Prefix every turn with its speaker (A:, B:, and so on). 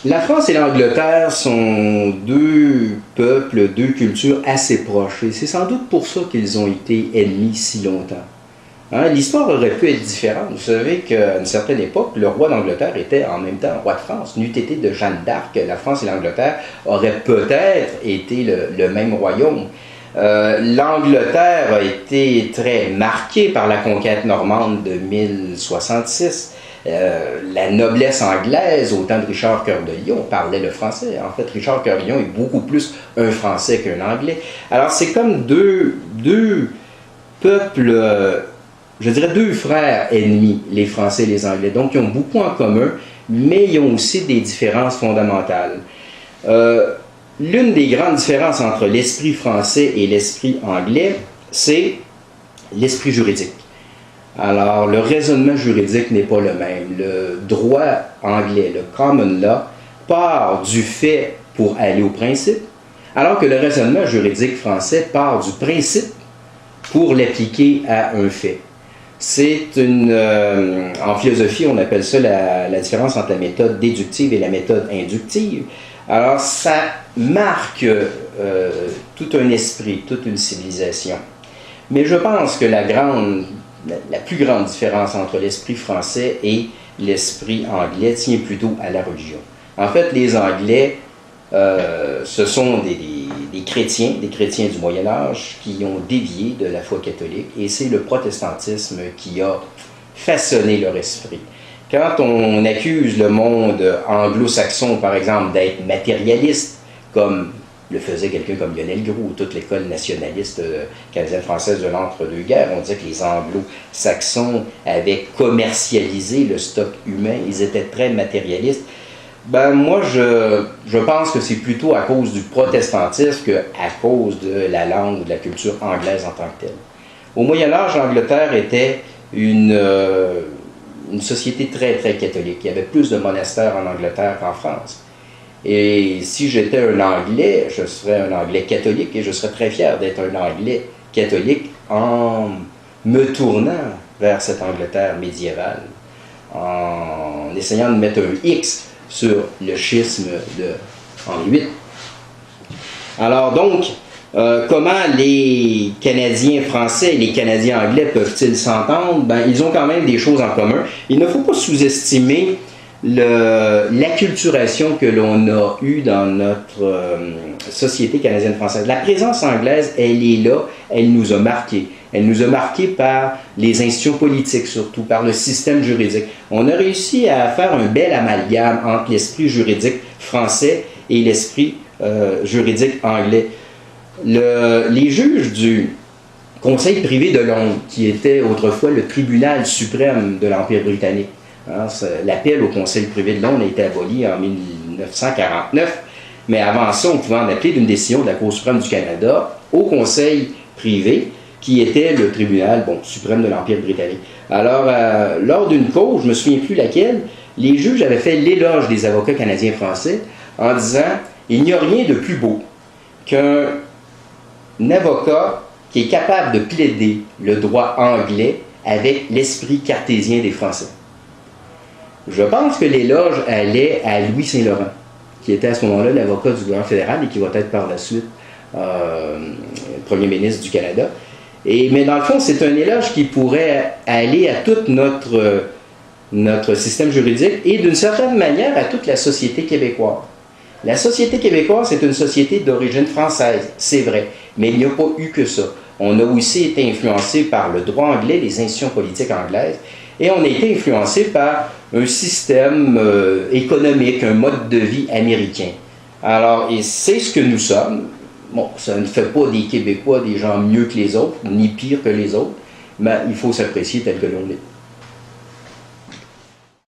A: La France et l'Angleterre sont deux peuples, deux cultures assez proches. Et c'est sans doute pour ça qu'ils ont été ennemis si longtemps. Hein, l'histoire aurait pu être différente. Vous savez qu'à une certaine époque, le roi d'Angleterre était en même temps roi de France. N'eût été de Jeanne d'Arc, la France et l'Angleterre auraient peut-être été le même royaume. L'Angleterre a été très marquée par la conquête normande de 1066. La noblesse anglaise, au temps de Richard Cœur de Lion, parlait le français. En fait, Richard Cœur de Lion est beaucoup plus un Français qu'un Anglais. Alors, c'est comme deux peuples, je dirais deux frères ennemis, les Français et les Anglais. Donc, ils ont beaucoup en commun, mais ils ont aussi des différences fondamentales. L'une des grandes différences entre l'esprit français et l'esprit anglais, c'est l'esprit juridique. Alors, le raisonnement juridique n'est pas le même. Le droit anglais, le common law, part du fait pour aller au principe, alors que le raisonnement juridique français part du principe pour l'appliquer à un fait. C'est en philosophie, on appelle ça la différence entre la méthode déductive et la méthode inductive. Alors, ça marque tout un esprit, toute une civilisation. Mais je pense que la plus grande différence entre l'esprit français et l'esprit anglais tient plutôt à la religion. En fait, les Anglais, ce sont des chrétiens du Moyen Âge qui ont dévié de la foi catholique, et c'est le protestantisme qui a façonné leur esprit. Quand on accuse le monde anglo-saxon, par exemple, d'être matérialiste, comme le faisait quelqu'un comme Lionel Groulx, ou toute l'école nationaliste canadienne-française de l'entre-deux-guerres, on disait que les anglo-saxons avaient commercialisé le stock humain, ils étaient très matérialistes. Ben, moi, je pense que c'est plutôt à cause du protestantisme qu'à cause de la langue ou de la culture anglaise en tant que telle. Au Moyen-Âge, l'Angleterre était une société très, très catholique. Il y avait plus de monastères en Angleterre qu'en France. Et si j'étais un Anglais, je serais un Anglais catholique, et je serais très fier d'être un Anglais catholique en me tournant vers cette Angleterre médiévale, en essayant de mettre un X sur le schisme de Henri VIII. Alors donc, comment les Canadiens français et les Canadiens anglais peuvent-ils s'entendre? Ben, ils ont quand même des choses en commun. Il ne faut pas sous-estimer l'acculturation que l'on a eue dans notre société canadienne-française. La présence anglaise, elle est là, elle nous a marqués. Elle nous a marqués par les institutions politiques, surtout par le système juridique. On a réussi à faire un bel amalgame entre l'esprit juridique français et l'esprit juridique anglais. Les juges du Conseil privé de Londres, qui était autrefois le tribunal suprême de l'Empire britannique, hein, l'appel au Conseil privé de Londres a été aboli en 1949, mais avant ça, on pouvait en appeler d'une décision de la Cour suprême du Canada au Conseil privé, qui était le tribunal suprême de l'Empire britannique. Alors, lors d'une cause, je ne me souviens plus laquelle, les juges avaient fait l'éloge des avocats canadiens-français en disant « Il n'y a rien de plus beau qu'un avocat qui est capable de plaider le droit anglais avec l'esprit cartésien des Français. » Je pense que l'éloge allait à Louis Saint-Laurent, qui était à ce moment-là l'avocat du gouvernement fédéral et qui va être par la suite premier ministre du Canada. Mais dans le fond, c'est un éloge qui pourrait aller à tout notre système juridique et d'une certaine manière à toute la société québécoise. La société québécoise, c'est une société d'origine française, c'est vrai, mais il n'y a pas eu que ça. On a aussi été influencé par le droit anglais, les institutions politiques anglaises, et on a été influencé par un système économique, un mode de vie américain. Alors, et c'est ce que nous sommes. Bon, ça ne fait pas des Québécois des gens mieux que les autres, ni pire que les autres, mais il faut s'apprécier tel que l'on est.